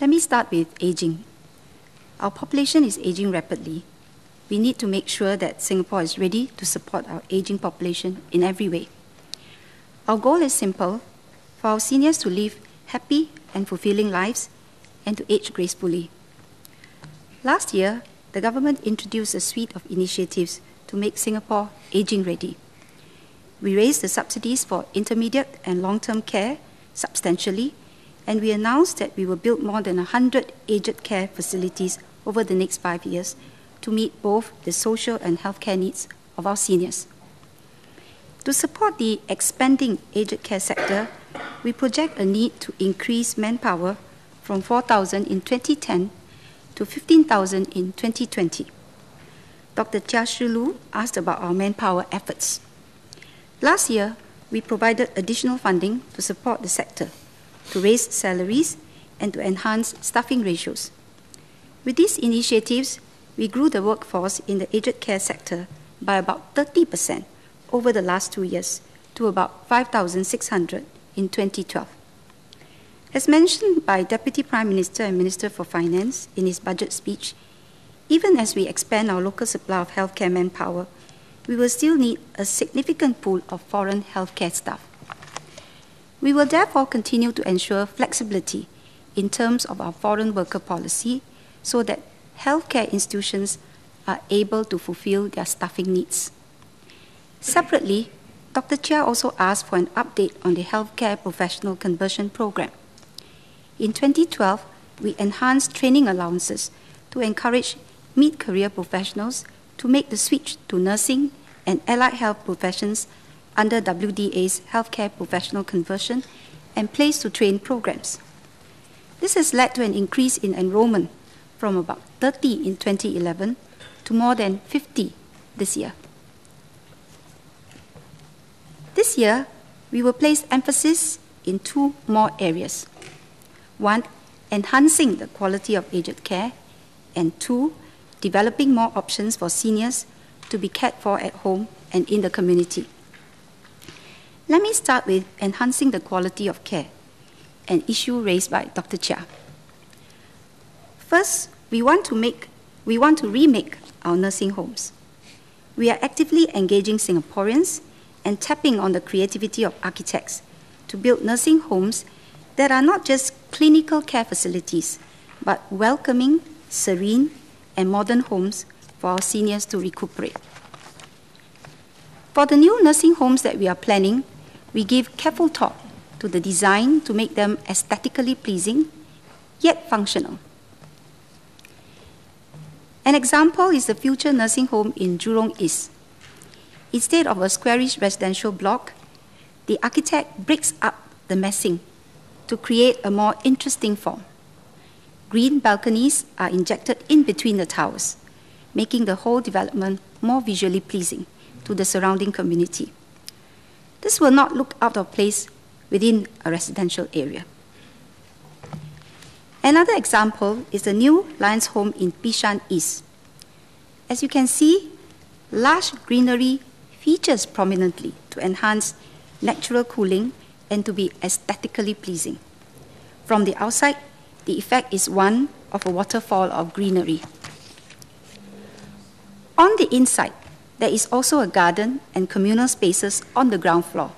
Let me start with aging. Our population is aging rapidly. We need to make sure that Singapore is ready to support our aging population in every way. Our goal is simple: for our seniors to live happy and fulfilling lives and to age gracefully. Last year, the government introduced a suite of initiatives to make Singapore aging ready. We raised the subsidies for intermediate and long-term care substantially, and we announced that we will build more than 100 aged care facilities over the next 5 years to meet both the social and healthcare needs of our seniors. To support the expanding aged care sector, we project a need to increase manpower from 4,000 in 2010 to 15,000 in 2020. Dr. Chia Shi Lu asked about our manpower efforts. Last year, we provided additional funding to support the sector, to raise salaries, and to enhance staffing ratios. With these initiatives, we grew the workforce in the aged care sector by about 30% over the last 2 years to about 5,600 in 2012. As mentioned by Deputy Prime Minister and Minister for Finance in his budget speech, even as we expand our local supply of healthcare manpower, we will still need a significant pool of foreign healthcare staff. We will therefore continue to ensure flexibility in terms of our foreign worker policy so that healthcare institutions are able to fulfill their staffing needs. Separately, Dr. Chia also asked for an update on the healthcare professional conversion program. In 2012, we enhanced training allowances to encourage mid-career professionals to make the switch to nursing and allied health professions under WDA's healthcare professional conversion and place to train programs. This has led to an increase in enrollment from about 30 in 2011 to more than 50 this year. This year, we will place emphasis in 2 more areas. 1, enhancing the quality of aged care, and 2, developing more options for seniors to be cared for at home and in the community. Let me start with enhancing the quality of care, an issue raised by Dr. Chia. First, we want to remake our nursing homes. We are actively engaging Singaporeans and tapping on the creativity of architects to build nursing homes that are not just clinical care facilities, but welcoming, serene, and modern homes for our seniors to recuperate. For the new nursing homes that we are planning, we give careful thought to the design to make them aesthetically pleasing, yet functional. An example is the future nursing home in Jurong East. Instead of a squarish residential block, the architect breaks up the massing to create a more interesting form. Green balconies are injected in between the towers, making the whole development more visually pleasing to the surrounding community. This will not look out of place within a residential area. Another example is the new Lions Home in Bishan East. As you can see, lush greenery features prominently to enhance natural cooling and to be aesthetically pleasing. From the outside, the effect is one of a waterfall of greenery. On the inside, there is also a garden and communal spaces on the ground floor,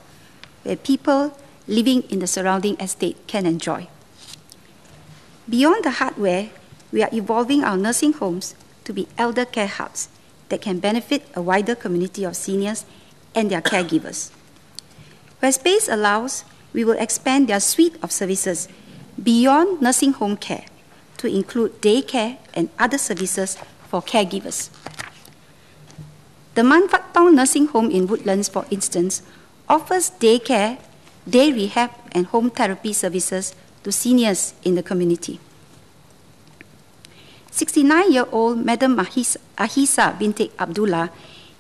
where people living in the surrounding estate can enjoy. Beyond the hardware, we are evolving our nursing homes to be elder care hubs that can benefit a wider community of seniors and their caregivers. Where space allows, we will expand their suite of services beyond nursing home care to include daycare and other services for caregivers. The Man Fat Tong Nursing Home in Woodlands, for instance, offers daycare, day rehab, and home therapy services to seniors in the community. 69-year-old Madam Ahisa binti Abdullah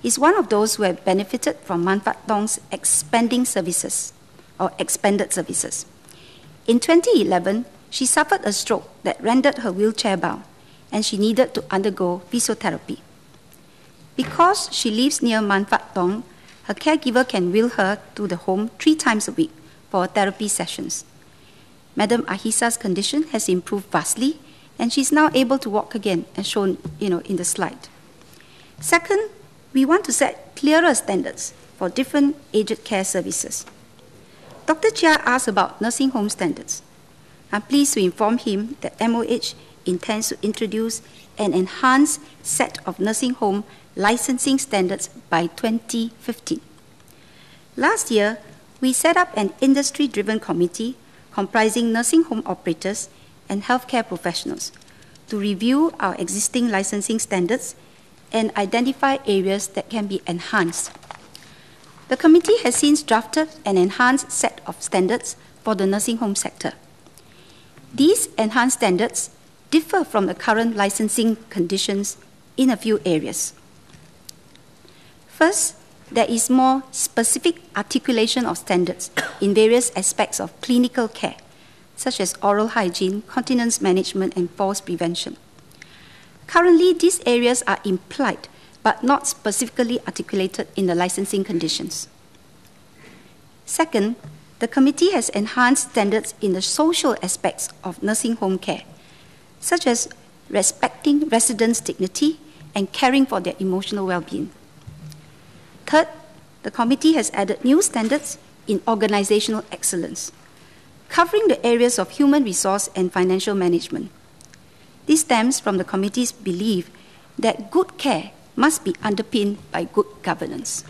is one of those who have benefited from Man Fat Tong's expanded services. In 2011, she suffered a stroke that rendered her wheelchair-bound, and she needed to undergo physiotherapy. Because she lives near Man Fat Tong, her caregiver can wheel her to the home 3 times a week for therapy sessions. Madam Ahisa's condition has improved vastly, and she's now able to walk again, as shown in the slide. Second, we want to set clearer standards for different aged care services. Dr. Chia asked about nursing home standards. I'm pleased to inform him that MOH intends to introduce an enhanced set of nursing home licensing standards by 2015. Last year, we set up an industry-driven committee comprising nursing home operators and healthcare professionals to review our existing licensing standards and identify areas that can be enhanced. The committee has since drafted an enhanced set of standards for the nursing home sector. These enhanced standards differ from the current licensing conditions in a few areas. First, there is more specific articulation of standards in various aspects of clinical care, such as oral hygiene, continence management, and falls prevention. Currently, these areas are implied but not specifically articulated in the licensing conditions. Second, the committee has enhanced standards in the social aspects of nursing home care, such as respecting residents' dignity and caring for their emotional well-being. Third, the committee has added new standards in organizational excellence, covering the areas of human resource and financial management. This stems from the committee's belief that good care must be underpinned by good governance.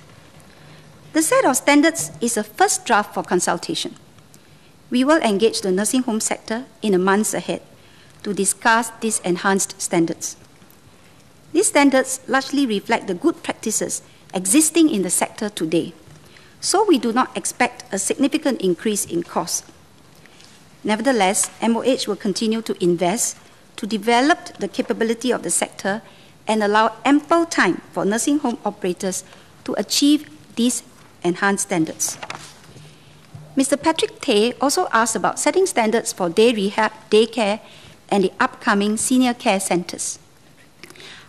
The set of standards is a first draft for consultation. We will engage the nursing home sector in the months ahead to discuss these enhanced standards. These standards largely reflect the good practices existing in the sector today, so we do not expect a significant increase in costs. Nevertheless, MOH will continue to invest to develop the capability of the sector and allow ample time for nursing home operators to achieve these enhanced standards. Mr. Patrick Tay also asked about setting standards for day rehab, daycare, and the upcoming senior care centres.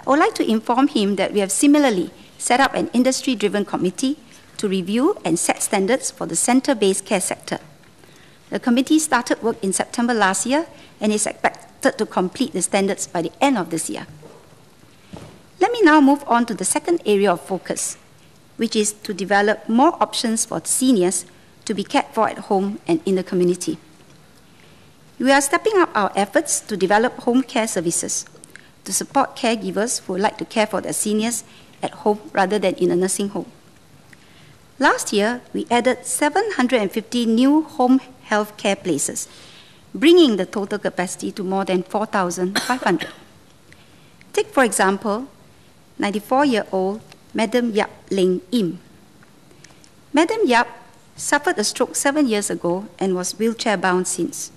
I would like to inform him that we have similarly set up an industry-driven committee to review and set standards for the centre-based care sector. The committee started work in September last year and is expected to complete the standards by the end of this year. Let me now move on to the second area of focus, which is to develop more options for seniors to be cared for at home and in the community. We are stepping up our efforts to develop home care services to support caregivers who would like to care for their seniors at home rather than in a nursing home. Last year, we added 750 new home health care places, bringing the total capacity to more than 4,500. Take, for example, 94-year-old Madam Yap Ling Im. Madam Yap suffered a stroke 7 years ago and was wheelchair-bound since.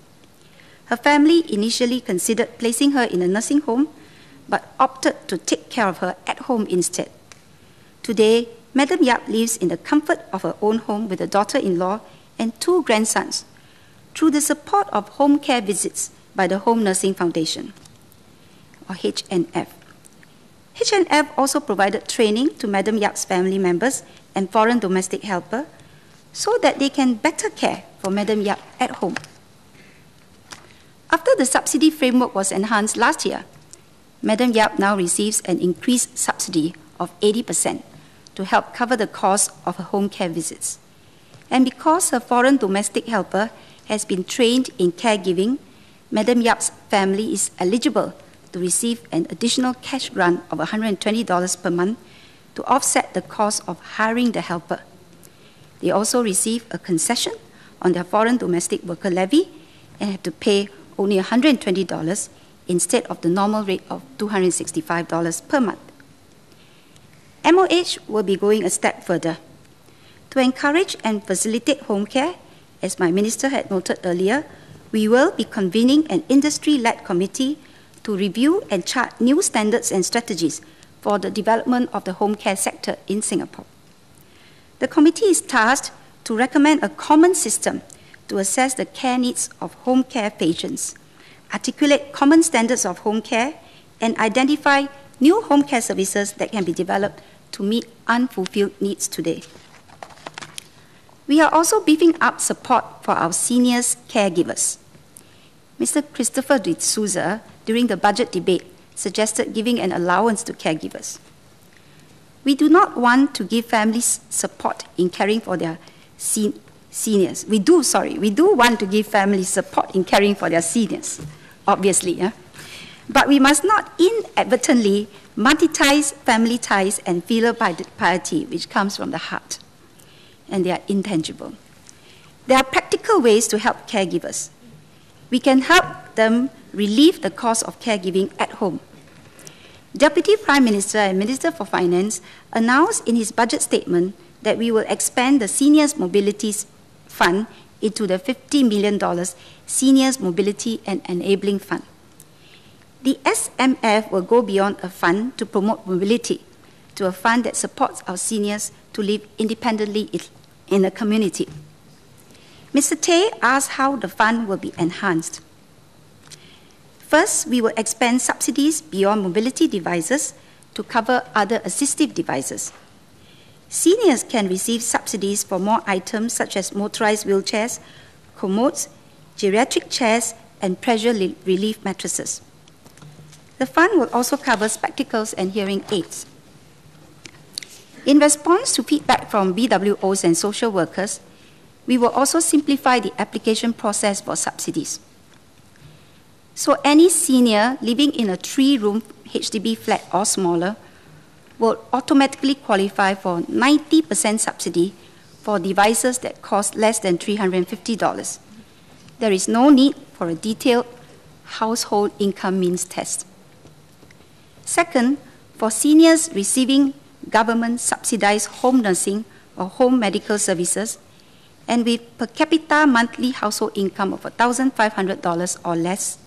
Her family initially considered placing her in a nursing home, but opted to take care of her at home instead. Today, Madam Yap lives in the comfort of her own home with a daughter-in-law and 2 grandsons through the support of home care visits by the Home Nursing Foundation, or HNF. HNF also provided training to Madam Yap's family members and foreign domestic helper so that they can better care for Madam Yap at home. After the subsidy framework was enhanced last year, Madam Yap now receives an increased subsidy of 80% to help cover the cost of her home care visits. And because her foreign domestic helper has been trained in caregiving, Madam Yap's family is eligible to receive an additional cash grant of $120 per month to offset the cost of hiring the helper. They also receive a concession on their foreign domestic worker levy and have to pay only $120 instead of the normal rate of $265 per month. MOH will be going a step further. To encourage and facilitate home care, as my minister had noted earlier, we will be convening an industry-led committee to review and chart new standards and strategies for the development of the home care sector in Singapore. The committee is tasked to recommend a common system to assess the care needs of home care patients, articulate common standards of home care, and identify new home care services that can be developed to meet unfulfilled needs today. We are also beefing up support for our seniors caregivers. Mr. Christopher De Souza, during the budget debate, suggested giving an allowance to caregivers. We do not want to give families support in caring for their seniors. We do want to give families support in caring for their seniors, obviously. Yeah? But we must not inadvertently monetize family ties and filial piety, which comes from the heart, and they are intangible. There are practical ways to help caregivers. We can help them relieve the cost of caregiving at home. Deputy Prime Minister and Minister for Finance announced in his budget statement that we will expand the Seniors Mobility Fund into the $50 million Seniors Mobility and Enabling Fund. The SMF will go beyond a fund to promote mobility to a fund that supports our seniors to live independently in the community. Mr. Tay asked how the fund will be enhanced. First, we will expand subsidies beyond mobility devices to cover other assistive devices. Seniors can receive subsidies for more items such as motorized wheelchairs, commodes, geriatric chairs, and pressure relief mattresses. The fund will also cover spectacles and hearing aids. In response to feedback from BWOs and social workers, we will also simplify the application process for subsidies. So any senior living in a 3-room HDB flat or smaller will automatically qualify for 90% subsidy for devices that cost less than $350. There is no need for a detailed household income means test. Second, for seniors receiving government-subsidized home nursing or home medical services, and with per capita monthly household income of $1,500 or less,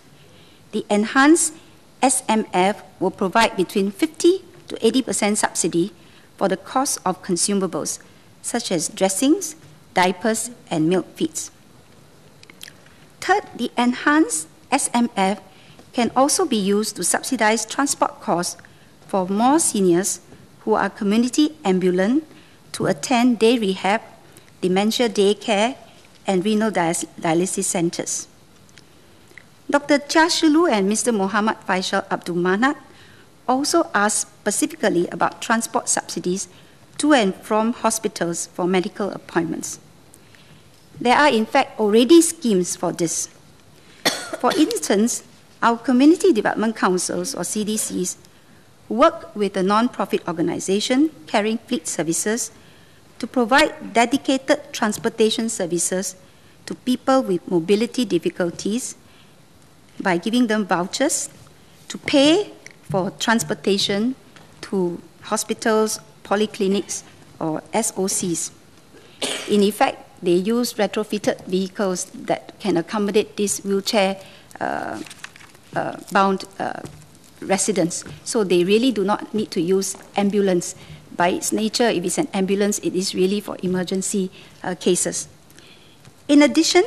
the enhanced SMF will provide between 50 to 80% subsidy for the cost of consumables, such as dressings, diapers, and milk feeds. Third, the enhanced SMF can also be used to subsidize transport costs for more seniors who are community ambulant to attend day rehab, dementia day care, and renal dialysis centers. Dr. Chia Shulu and Mr. Muhammad Faisal Abdul Manat also asked specifically about transport subsidies to and from hospitals for medical appointments. There are in fact already schemes for this. For instance, our community development councils, or CDCs, work with a non-profit organization carrying fleet services to provide dedicated transportation services to people with mobility difficulties by giving them vouchers to pay for transportation to hospitals, polyclinics, or SOCs. In effect, they use retrofitted vehicles that can accommodate these wheelchair-bound residents. So they really do not need to use ambulance. By its nature, if it's an ambulance, it is really for emergency cases. In addition,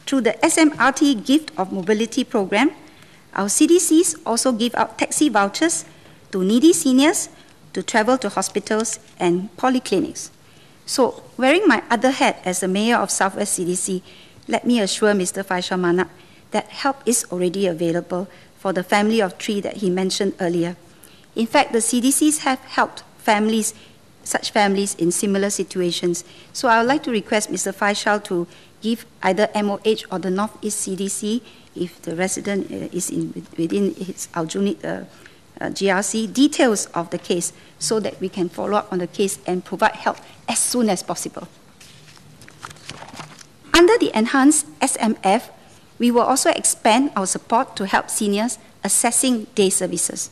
through the SMRT Gift of Mobility program, our CDCs also give out taxi vouchers to needy seniors to travel to hospitals and polyclinics. So, wearing my other hat as the mayor of Southwest CDC, let me assure Mr. Faisal Manat that help is already available for the family of 3 that he mentioned earlier. In fact, the CDCs have helped families, such families in similar situations. So I would like to request Mr. Faisal to give either MOH or the Northeast CDC, if the resident is within his Aljunied GRC, details of the case so that we can follow up on the case and provide help as soon as possible. Under the enhanced SMF, we will also expand our support to help seniors accessing day services.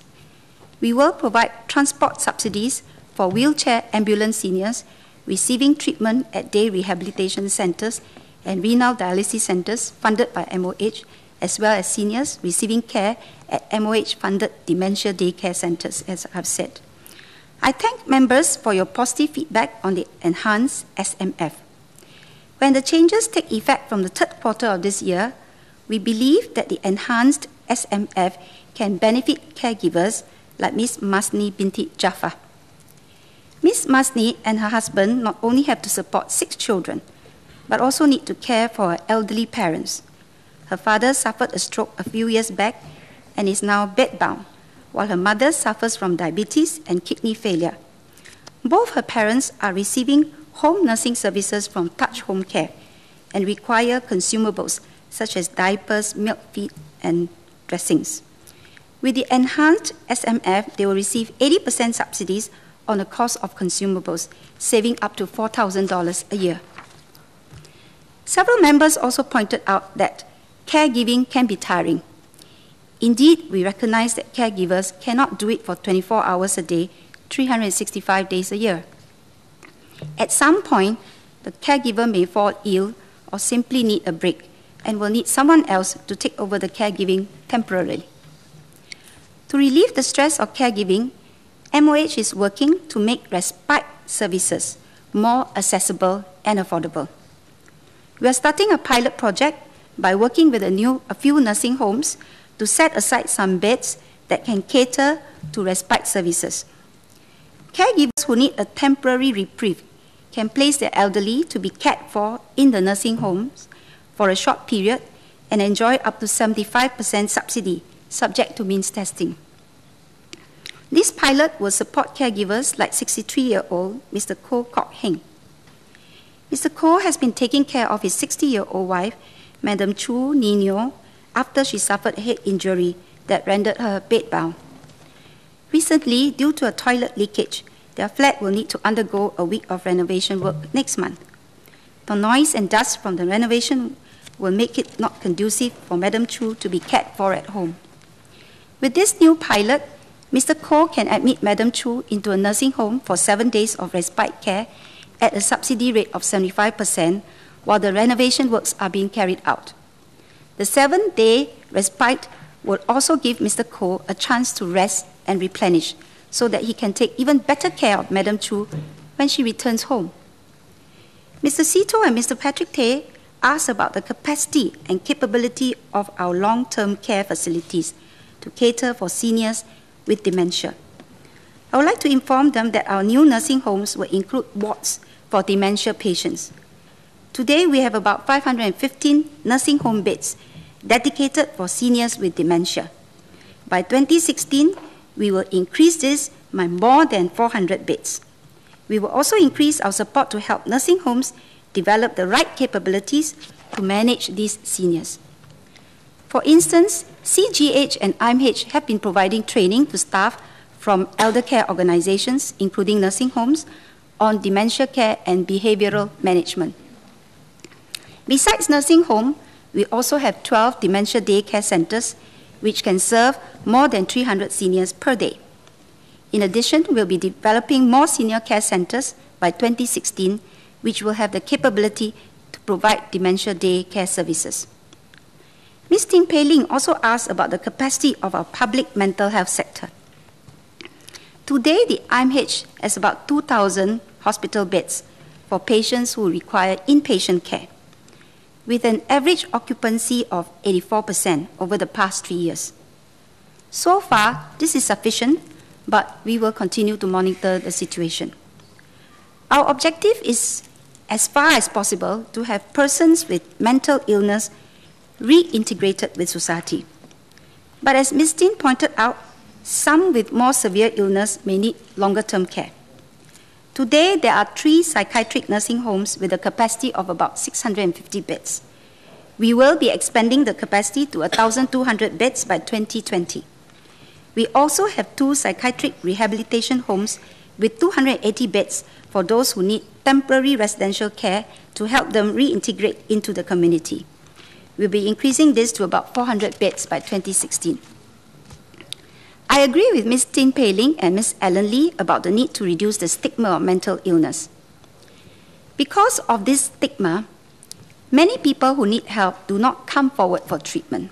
We will provide transport subsidies for wheelchair ambulance seniors receiving treatment at day rehabilitation centers and renal dialysis centers funded by MOH, as well as seniors receiving care at MOH-funded dementia daycare centers, as I've said. I thank members for your positive feedback on the enhanced SMF. When the changes take effect from the 3rd quarter of this year, we believe that the enhanced SMF can benefit caregivers like Ms. Masni binti Jaffa. Ms. Masni and her husband not only have to support 6 children, but also need to care for her elderly parents. Her father suffered a stroke a few years back and is now bedbound, while her mother suffers from diabetes and kidney failure. Both her parents are receiving home nursing services from Touch Home Care and require consumables such as diapers, milk feed, and dressings. With the enhanced SMF, they will receive 80% subsidies on the cost of consumables, saving up to $4,000 a year. Several members also pointed out that caregiving can be tiring. Indeed, we recognize that caregivers cannot do it for 24 hours a day, 365 days a year. At some point, the caregiver may fall ill or simply need a break and will need someone else to take over the caregiving temporarily. To relieve the stress of caregiving, MOH is working to make respite services more accessible and affordable. We are starting a pilot project by working with a few nursing homes to set aside some beds that can cater to respite services. Caregivers who need a temporary reprieve can place their elderly to be cared for in the nursing homes for a short period and enjoy up to 75% subsidy, subject to means testing. This pilot will support caregivers like 63-year-old Mr. Koh Kok Heng. Mr. Koh has been taking care of his 60-year-old wife, Madam Chu Nino, after she suffered a head injury that rendered her bedbound. Recently, due to a toilet leakage, their flat will need to undergo a week of renovation work next month. The noise and dust from the renovation will make it not conducive for Madam Chu to be cared for at home. With this new pilot, Mr. Koh can admit Madam Chu into a nursing home for 7 days of respite care at a subsidy rate of 75% while the renovation works are being carried out. The 7-day respite will also give Mr. Koh a chance to rest and replenish so that he can take even better care of Madam Chu when she returns home. Mr. Sito and Mr. Patrick Tay asked about the capacity and capability of our long-term care facilities to cater for seniors with dementia. I would like to inform them that our new nursing homes will include wards for dementia patients. Today, we have about 515 nursing home beds dedicated for seniors with dementia. By 2016, we will increase this by more than 400 beds. We will also increase our support to help nursing homes develop the right capabilities to manage these seniors. For instance, CGH and IMH have been providing training to staff from elder care organizations, including nursing homes, on dementia care and behavioral management. Besides nursing home, we also have 12 dementia day care centers, which can serve more than 300 seniors per day. In addition, we'll be developing more senior care centers by 2016, which will have the capability to provide dementia day care services. Ms. Tin Pei Ling also asked about the capacity of our public mental health sector. Today, the IMH has about 2,000 hospital beds for patients who require inpatient care, with an average occupancy of 84% over the past 3 years. So far, this is sufficient, but we will continue to monitor the situation. Our objective is, as far as possible, to have persons with mental illness reintegrated with society. But as Ms. Tin pointed out, some with more severe illness may need longer-term care. Today, there are 3 psychiatric nursing homes with a capacity of about 650 beds. We will be expanding the capacity to 1,200 beds by 2020. We also have 2 psychiatric rehabilitation homes with 280 beds for those who need temporary residential care to help them reintegrate into the community. We'll be increasing this to about 400 beds by 2016. I agree with Ms. Tin Pei Ling and Ms. Ellen Lee about the need to reduce the stigma of mental illness. Because of this stigma, many people who need help do not come forward for treatment.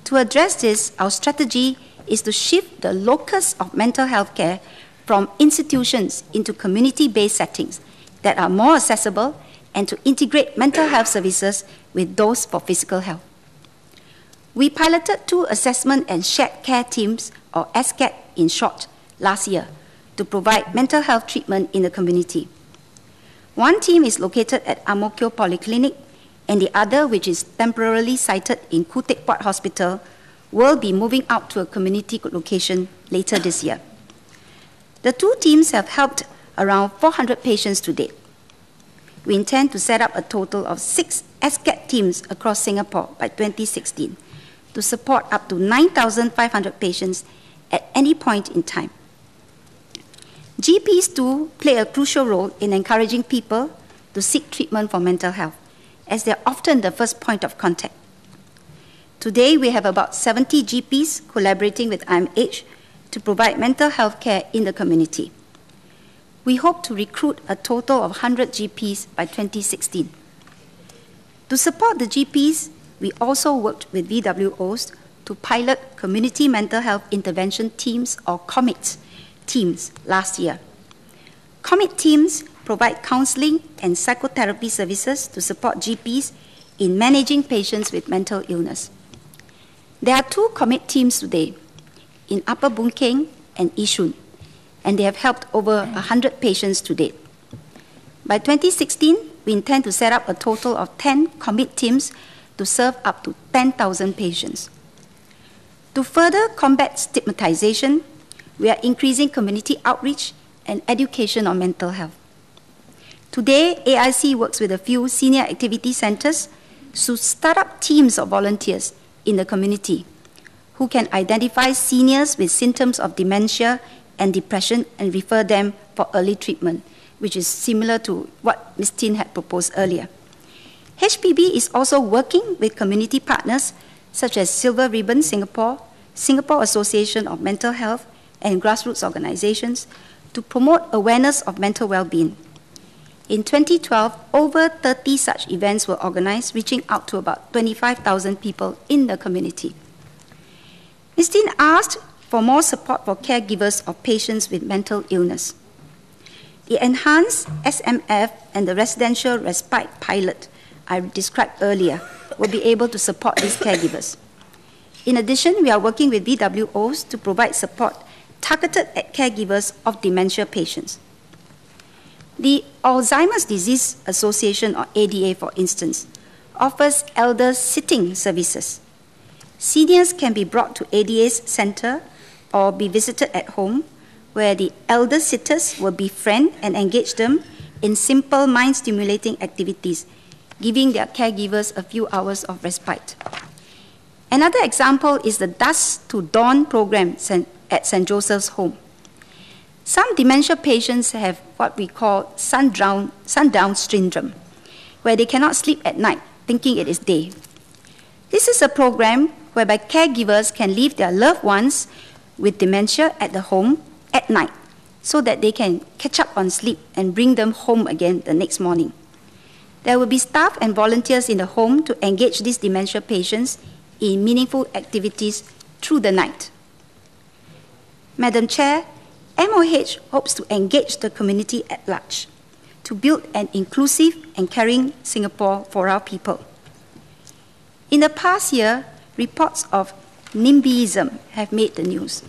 To address this, our strategy is to shift the locus of mental health care from institutions into community-based settings that are more accessible and to integrate mental health services with those for physical health. We piloted 2 assessment and shared care teams, or SCAT in short, last year to provide mental health treatment in the community. One team is located at Ang Mo Kio Polyclinic and the other, which is temporarily sited in Khoo Teck Puat Hospital, will be moving out to a community location later this year. The two teams have helped around 400 patients to date. We intend to set up a total of 6 SCAT teams across Singapore by 2016 to support up to 9,500 patients at any point in time. GPs too play a crucial role in encouraging people to seek treatment for mental health, as they're often the first point of contact. Today, we have about 70 GPs collaborating with IMH to provide mental health care in the community. We hope to recruit a total of 100 GPs by 2016. To support the GPs, we also worked with VWOs to pilot community mental health intervention teams, or COMIT teams, last year. COMIT teams provide counseling and psychotherapy services to support GPs in managing patients with mental illness. There are 2 COMIT teams today in Upper Boon Keng and Yishun, and they have helped over 100 patients to date. By 2016, we intend to set up a total of 10 COMIT teams to serve up to 10,000 patients. To further combat stigmatization, we are increasing community outreach and education on mental health. Today, AIC works with a few senior activity centers to start up teams of volunteers in the community who can identify seniors with symptoms of dementia and depression and refer them for early treatment, which is similar to what Ms. Tin had proposed earlier. HPB is also working with community partners such as Silver Ribbon Singapore, Singapore Association of Mental Health, and grassroots organizations to promote awareness of mental well-being. In 2012, over 30 such events were organized, reaching out to about 25,000 people in the community. Ms. Tin asked for more support for caregivers of patients with mental illness. The enhanced SMF and the residential respite pilot I described earlier will be able to support these caregivers. In addition, we are working with VWOs to provide support targeted at caregivers of dementia patients. The Alzheimer's Disease Association, or ADA for instance, offers elder sitting services. Seniors can be brought to ADA's center or be visited at home, where the elder sitters will befriend and engage them in simple mind-stimulating activities, giving their caregivers a few hours of respite. Another example is the Dusk to Dawn program at St. Joseph's Home. Some dementia patients have what we call sundown syndrome, where they cannot sleep at night, thinking it is day. This is a program whereby caregivers can leave their loved ones with dementia at the home at night, so that they can catch up on sleep and bring them home again the next morning. There will be staff and volunteers in the home to engage these dementia patients in meaningful activities through the night. Madam Chair, MOH hopes to engage the community at large to build an inclusive and caring Singapore for our people. In the past year, reports of NIMBYism have made the news.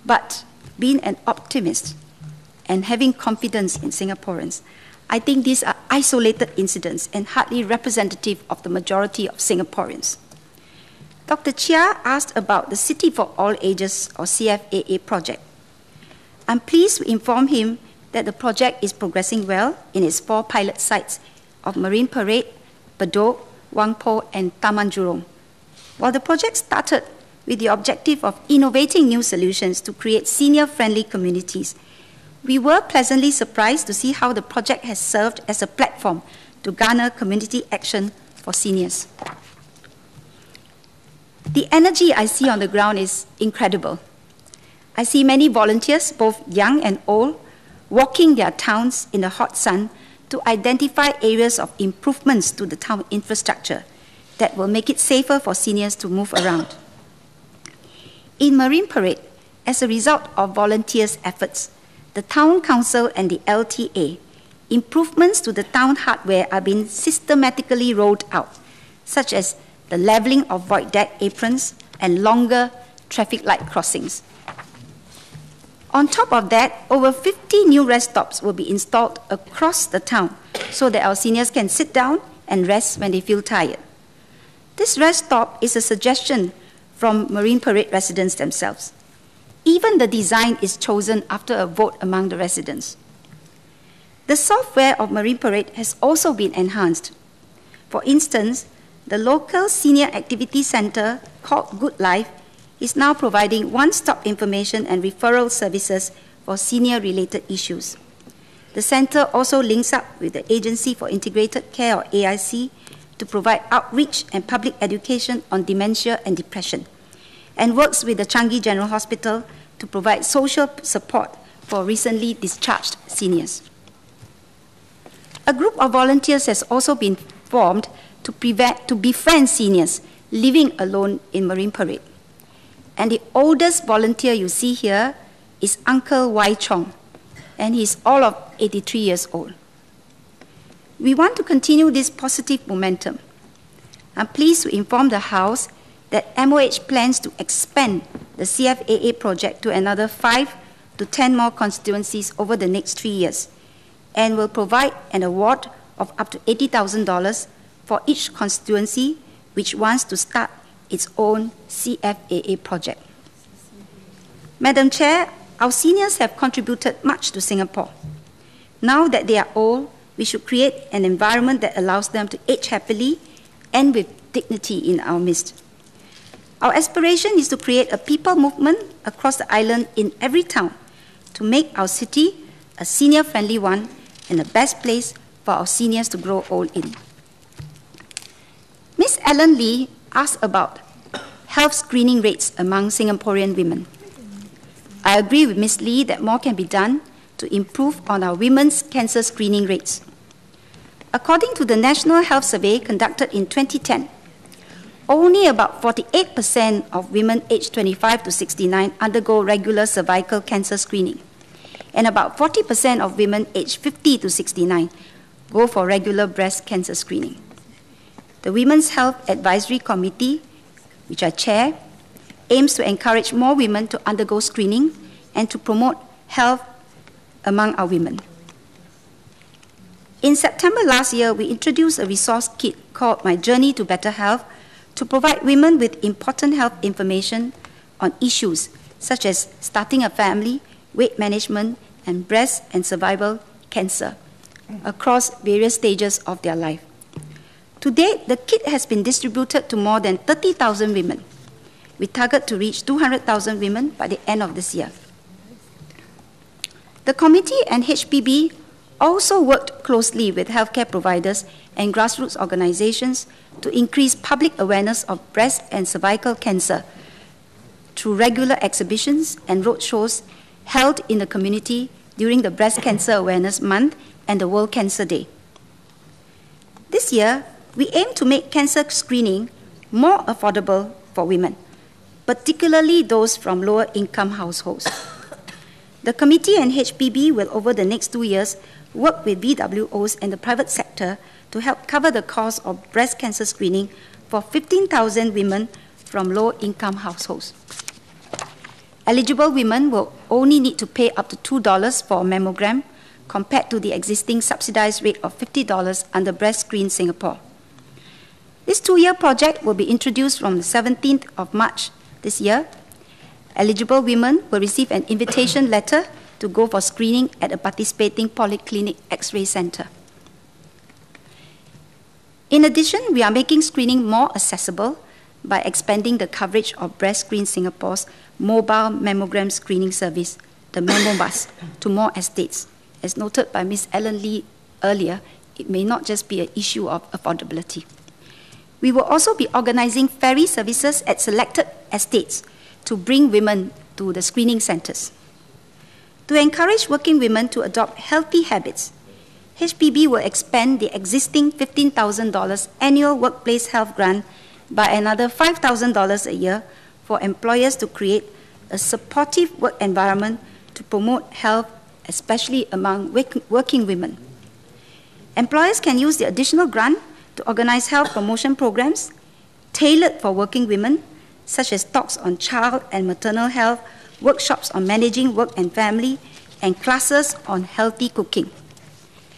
But being an optimist and having confidence in Singaporeans, I think these are isolated incidents and hardly representative of the majority of Singaporeans. Dr. Chia asked about the City for All Ages, or CFAA project. I'm pleased to inform him that the project is progressing well in its 4 pilot sites of Marine Parade, Bedok, Wangpo, and Taman Jurong. While the project started with the objective of innovating new solutions to create senior-friendly communities, we were pleasantly surprised to see how the project has served as a platform to garner community action for seniors. The energy I see on the ground is incredible. I see many volunteers, both young and old, walking their towns in the hot sun to identify areas of improvements to the town infrastructure that will make it safer for seniors to move around. In Marine Parade, as a result of volunteers' efforts, the Town Council and the LTA, improvements to the town hardware are being systematically rolled out, such as the levelling of void deck aprons and longer traffic light crossings. On top of that, over 50 new rest stops will be installed across the town so that our seniors can sit down and rest when they feel tired. This rest stop is a suggestion from Marine Parade residents themselves. Even the design is chosen after a vote among the residents. The software of Marine Parade has also been enhanced. For instance, the local senior activity center called Good Life is now providing one-stop information and referral services for senior-related issues. The center also links up with the Agency for Integrated Care, or AIC, to provide outreach and public education on dementia and depression, and works with the Changi General Hospital to provide social support for recently discharged seniors. A group of volunteers has also been formed to befriend seniors living alone in Marine Parade. And the oldest volunteer you see here is Uncle Wai Chong, and he's all of 83 years old. We want to continue this positive momentum. I'm pleased to inform the House that MOH plans to expand the CFAA project to another 5 to 10 more constituencies over the next 3 years, and will provide an award of up to $80,000 for each constituency which wants to start its own CFAA project. Madam Chair, our seniors have contributed much to Singapore. Now that they are old, we should create an environment that allows them to age happily and with dignity in our midst. Our aspiration is to create a people movement across the island in every town to make our city a senior-friendly one and the best place for our seniors to grow old in. Ms. Ellen Lee asked about health screening rates among Singaporean women. I agree with Ms. Lee that more can be done to improve on our women's cancer screening rates. According to the National Health Survey conducted in 2010, only about 48% of women aged 25 to 69 undergo regular cervical cancer screening, and about 40% of women aged 50 to 69 go for regular breast cancer screening. The Women's Health Advisory Committee, which I chair, aims to encourage more women to undergo screening and to promote health among our women. In September last year, we introduced a resource kit called My Journey to Better Health to provide women with important health information on issues such as starting a family, weight management, and breast and cervical cancer across various stages of their life. To date, the kit has been distributed to more than 30,000 women. We target to reach 200,000 women by the end of this year. The committee and HPB also worked closely with healthcare providers and grassroots organizations to increase public awareness of breast and cervical cancer through regular exhibitions and roadshows held in the community during the Breast Cancer Awareness Month and the World Cancer Day. This year, we aim to make cancer screening more affordable for women, particularly those from lower-income households. The committee and HPB will, over the next 2 years, work with BWOs and the private sector to help cover the cost of breast cancer screening for 15,000 women from low-income households. Eligible women will only need to pay up to $2 for a mammogram compared to the existing subsidized rate of $50 under Breast Screen Singapore. This 2-year project will be introduced from the 17th of March this year. Eligible women will receive an invitation letter to go for screening at a participating polyclinic X-ray center. In addition, we are making screening more accessible by expanding the coverage of Breast Screen Singapore's mobile mammogram screening service, the MammoBus, to more estates. As noted by Ms. Ellen Lee earlier, it may not just be an issue of affordability. We will also be organizing ferry services at selected estates to bring women to the screening centers. To encourage working women to adopt healthy habits, HPB will expand the existing $15,000 annual workplace health grant by another $5,000 a year for employers to create a supportive work environment to promote health, especially among working women. Employers can use the additional grant to organize health promotion programs tailored for working women, such as talks on child and maternal health, workshops on managing work and family, and classes on healthy cooking.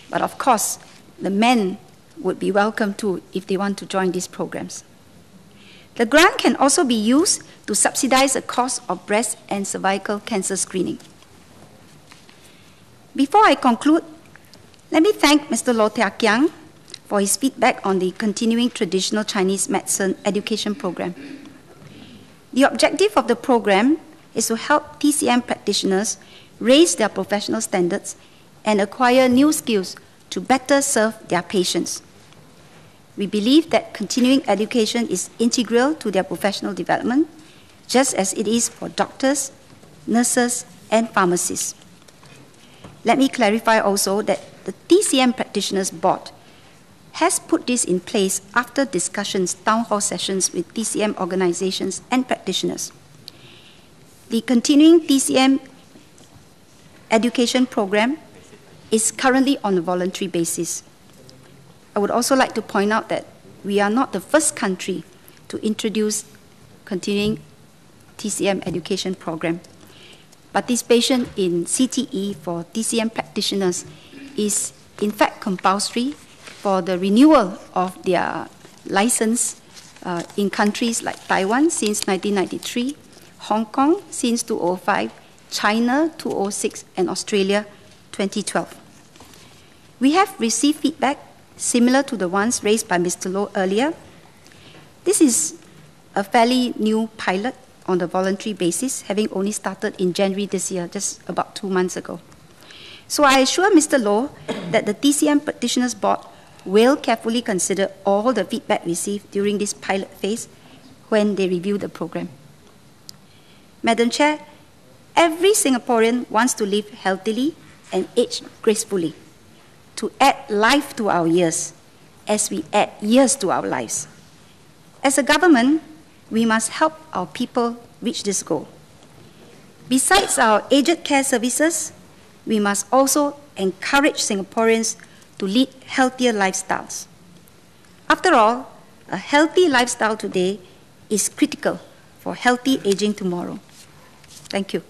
But of course, the men would be welcome too if they want to join these programs. The grant can also be used to subsidize the cost of breast and cervical cancer screening. Before I conclude, let me thank Mr. Loh Tia Kiang for his feedback on the continuing traditional Chinese medicine education program. The objective of the program is to help TCM practitioners raise their professional standards and acquire new skills to better serve their patients. We believe that continuing education is integral to their professional development, just as it is for doctors, nurses, and pharmacists. Let me clarify also that the TCM Practitioners Board has put this in place after discussions, town hall sessions with TCM organizations and practitioners. The continuing TCM education program is currently on a voluntary basis. I would also like to point out that we are not the first country to introduce continuing TCM education program. Participation in CTE for TCM practitioners is in fact compulsory for the renewal of their license in countries like Taiwan since 1993, Hong Kong since 2005, China 2006, and Australia 2012. We have received feedback similar to the ones raised by Mr. Loh earlier. This is a fairly new pilot on the voluntary basis, having only started in January this year, just about 2 months ago. So I assure Mr. Loh that the TCM Practitioners Board will carefully consider all the feedback received during this pilot phase when they review the program. Madam Chair, every Singaporean wants to live healthily and age gracefully, to add life to our years as we add years to our lives. As a government, we must help our people reach this goal. Besides our aged care services, we must also encourage Singaporeans to lead healthier lifestyles. After all, a healthy lifestyle today is critical for healthy aging tomorrow. Thank you.